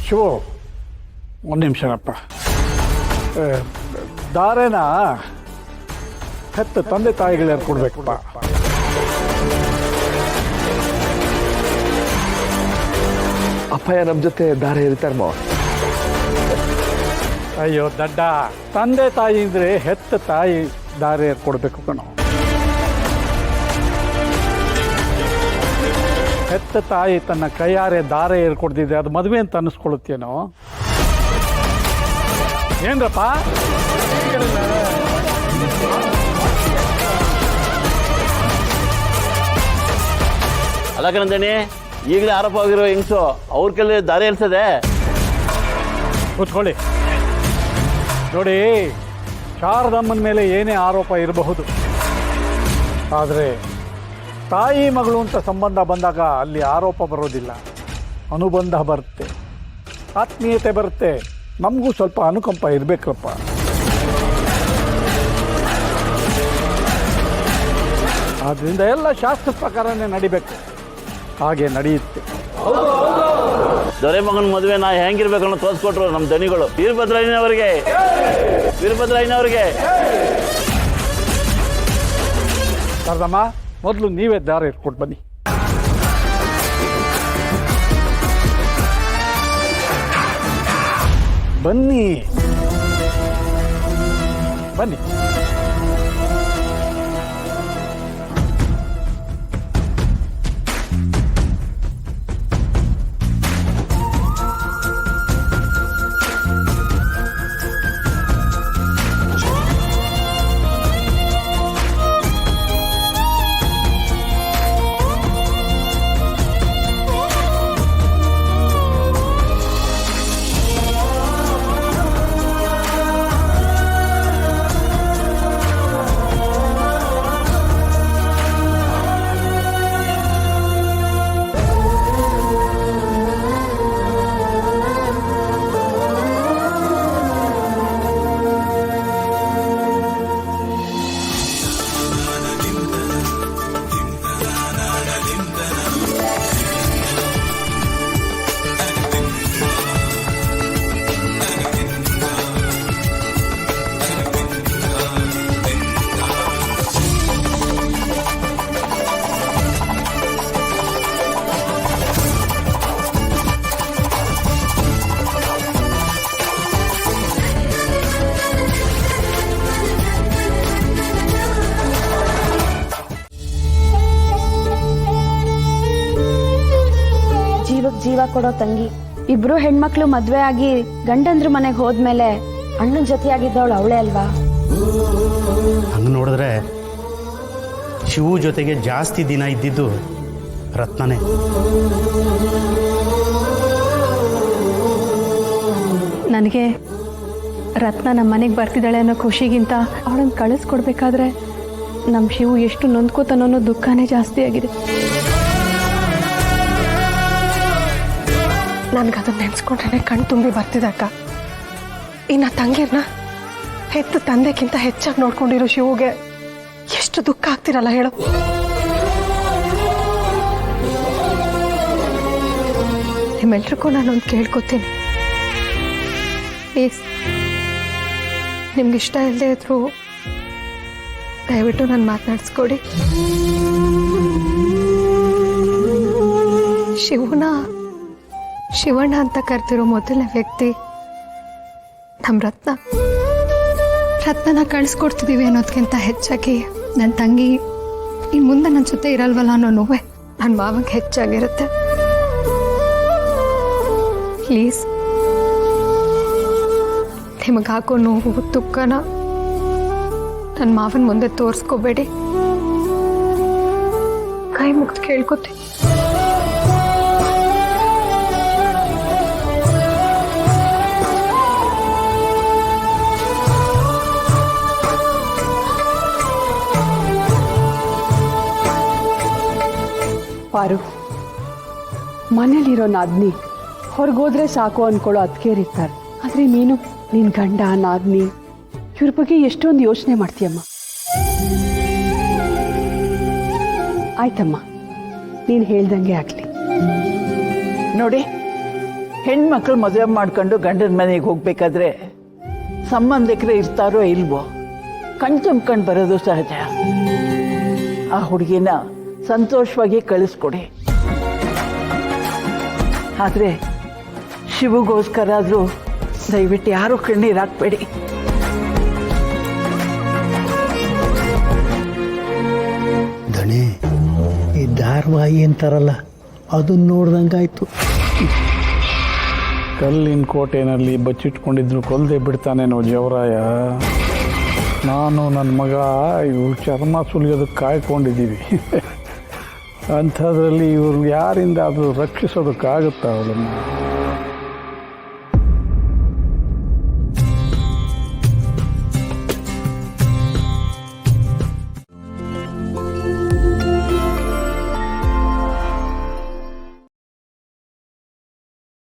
ಶಿವು, ಒಂದು ನಿಮಿಷನಪ್ಪ. ದಾರೆನ ಹೆತ್ತ ತಂದೆ ತಾಯಿಗಳಿಗೆ ಕೊಡ್ಬೇಕಪ್ಪ. ಅಪ್ಪಯ್ಯ ನಮ್ಮ ಜೊತೆ ದಾರೆ ಇರ್ತಾರೆ ಮಾವ. ಅಯ್ಯೋ ದಡ್ಡ, ತಂದೆ ತಾಯಿ ಅಂದರೆ ಹೆತ್ತ ತಾಯಿ ದಾರೆ ಕೊಡಬೇಕು ಕಣೋ. ಹೆತ್ತ ತಾಯಿ ತನ್ನ ಕೈಯಾರೆ ದಾರೆ ಏರ್ಕೊಡ್ತಿದ್ದೆ, ಅದು ಮದುವೆ ಅಂತ ಅನ್ನಿಸ್ಕೊಳ್ಳುತ್ತೇನೋ. ಏನ್ರಪ್ಪ? ಅಲ್ಲಕನಂದಣಿ, ಈಗಲೇ ಆರೋಪ ಆಗಿರೋ ಹೆಂಗ್ಸು ಅವ್ರ ಕೈಲಿ ದಾರಿ ಇರ್ತದೆ. ಕೂತ್ಕೊಳ್ಳಿ. ನೋಡಿ, ಶಾರದಮ್ಮನ ಮೇಲೆ ಏನೇ ಆರೋಪ ಇರಬಹುದು, ಆದರೆ ತಾಯಿ ಮಗಳು ಅಂತ ಸಂಬಂಧ ಬಂದಾಗ ಅಲ್ಲಿ ಆರೋಪ ಬರೋದಿಲ್ಲ, ಅನುಬಂಧ ಬರುತ್ತೆ, ಆತ್ಮೀಯತೆ ಬರುತ್ತೆ. ನಮಗೂ ಸ್ವಲ್ಪ ಅನುಕಂಪ ಇರಬೇಕಪ್ಪ. ಆದ್ದರಿಂದ ಎಲ್ಲ ಶಾಸ್ತ್ರದ ಪ್ರಕಾರನೇ ನಡಿಬೇಕು, ಹಾಗೆ ನಡೆಯುತ್ತೆ. ದೊರೆ ಮಗನ ಮದುವೆ ನಾ ಹೆಂಗಿರ್ಬೇಕು ಅನ್ನೋ ತೋರಿಸ್ಕೊಟ್ರು ನಮ್ಮ ದಣಿಗಳು. ವೀರಭದ್ರಯ್ಯನವರಿಗೆ ಶಾರದಮ್ಮ, ಮೊದಲು ನೀವೇ ದಾರಿ ಇಟ್ಕೊಟ್ಟು ಬನ್ನಿ. ಬನ್ನಿ ಬನ್ನಿ. ಜೀವ ಕೊಡೋ ತಂಗಿ, ಇಬ್ರು ಹೆಣ್ಮಕ್ಳು ಮದ್ವೆ ಆಗಿ ಗಂಡಂದ್ರ ಮನೆಗೆ ಹೋದ್ಮೇಲೆ ಅಣ್ಣನ ಜೊತೆಯಾಗಿದ್ದವಳು ಅವಳೇ ಅಲ್ವಾ? ಹಂಗೆ ನೋಡಿದ್ರೆ ಶಿವು ಜೊತೆಗೆ ಜಾಸ್ತಿ ದಿನ ಇದ್ದಿದ್ದು ರತ್ನನೇ. ನನಗೆ ರತ್ನ ನಮ್ಮ ಮನೆಗೆ ಬರ್ತಿದ್ದಾಳೆ ಅನ್ನೋ ಖುಷಿಗಿಂತ ಅವಳನ್ನು ಕಳಿಸ್ಕೊಡ್ಬೇಕಾದ್ರೆ ನಮ್ಮ ಶಿವು ಎಷ್ಟು ನೊಂದ್ಕೋತಾನೋ ಅನ್ನೋ ದುಃಖನೇ ಜಾಸ್ತಿ ಆಗಿದೆ. ನನಗದನ್ನ ನೆನೆಸ್ಕೊಂಡ್ರೆ ಕಣ್ ತುಂಬಿ ಬರ್ತಿದೆ ಅಕ್ಕ. ಇನ್ನು ತಂಗಿರ್ನ ಹೆತ್ತು ತಂದೆಗಿಂತ ಹೆಚ್ಚಾಗಿ ನೋಡ್ಕೊಂಡಿರೋ ಶಿವುಗೆ ಎಷ್ಟು ದುಃಖ ಆಗ್ತಿರಲ್ಲ ಹೇಳು. ನಿಮ್ಮೆಲ್ರಿಗೂ ನಾನೊಂದು ಕೇಳ್ಕೊತೀನಿ ಪ್ಲೀಸ್. ನಿಮ್ಗೆ ಇಷ್ಟ ಇಲ್ಲದೆ ಇದ್ರು ದಯವಿಟ್ಟು ನಾನು ಮಾತನಾಡಿಸ್ಕೊಡಿ. ಶಿವಣ್ಣ ಅಂತ ಕರ್ತಿರೋ ಮೊದಲನೇ ವ್ಯಕ್ತಿ ನಮ್ಮ ರತ್ನನ ಕಳಿಸ್ಕೊಡ್ತಿದ್ದೀವಿ ಅನ್ನೋದಕ್ಕಿಂತ ಹೆಚ್ಚಾಗಿ ನನ್ನ ತಂಗಿ ಇನ್ನು ಮುಂದೆ ನನ್ನ ಜೊತೆ ಇರಲ್ವಲ್ಲ ಅನ್ನೋ ನೋವೇ ನನ್ನ ಮಾವಂಗೆ ಹೆಚ್ಚಾಗಿರುತ್ತೆ. ಪ್ಲೀಸ್, ನಿಮಗೆ ಹಾಕೋ ನೋವು ದುಃಖನ ನನ್ನ ಮಾವನ ಮುಂದೆ ತೋರಿಸ್ಕೋಬೇಡಿ. ಕೈ ಮುಗ್ದು ಕೇಳ್ಕೊತೀನಿ. ಪಾರು, ಮನೇಲಿರೋ ನಾದ್ನಿ ಹೊರಗೋದ್ರೆ ಸಾಕು ಅನ್ಕೊಳ್ಳೋ ಅತ್ಕೇರಿರ್ತಾರೆ. ಆದರೆ ನೀನು ನಿನ್ನ ಗಂಡ ನಾದ್ನಿ ಇವ್ರ ಬಗ್ಗೆ ಎಷ್ಟೊಂದು ಯೋಚನೆ ಮಾಡ್ತೀಯಮ್ಮ. ಆಯ್ತಮ್ಮ, ನೀನು ಹೇಳ್ದಂಗೆ ಆಗಲಿ. ನೋಡಿ, ಹೆಣ್ಮಕ್ಳು ಮದುವೆ ಮಾಡ್ಕೊಂಡು ಗಂಡನ ಮನೆಗೆ ಹೋಗ್ಬೇಕಾದ್ರೆ ಸಂಬಂಧಿಕರೇ ಇರ್ತಾರೋ ಇಲ್ವೋ ಕಣ್ ತುಂಬ್ಕೊಂಡು ಬರೋದು ಸಹಜ. ಆ ಹುಡುಗಿನ ಸಂತೋಷವಾಗಿ ಕಳಿಸ್ಕೊಡಿ. ಆದರೆ ಶಿವಗೋಸ್ಕರ ಆದರೂ ದಯವಿಟ್ಟು ಯಾರೂ ಕಣ್ಣೀರು ಹಾಕ್ಬೇಡಿ. ದಣಿ, ಈ ಧಾರವಾಹಿ ಅಂತಾರಲ್ಲ ಅದನ್ನ ನೋಡ್ದಂಗಾಯ್ತು. ಕಲ್ಲಿನ ಕೋಟೆನಲ್ಲಿ ಬಚ್ಚಿಟ್ಕೊಂಡಿದ್ರು ಕೊಲ್ಲದೆ ಬಿಡ್ತಾನೇನೋ ಜವರಾಯ. ನಾನು ನನ್ನ ಮಗ ಇವ್ರು ಚರ್ಮ ಸುಲಿಯೋದಕ್ಕೆ ಕಾಯ್ಕೊಂಡಿದ್ದೀವಿ. ಅಂಥದ್ರಲ್ಲಿ ಇವ್ರು ಯಾರಿಂದ ಅದು ರಕ್ಷಿಸೋದಕ್ಕಾಗುತ್ತಾ ಅವಳನ್ನು?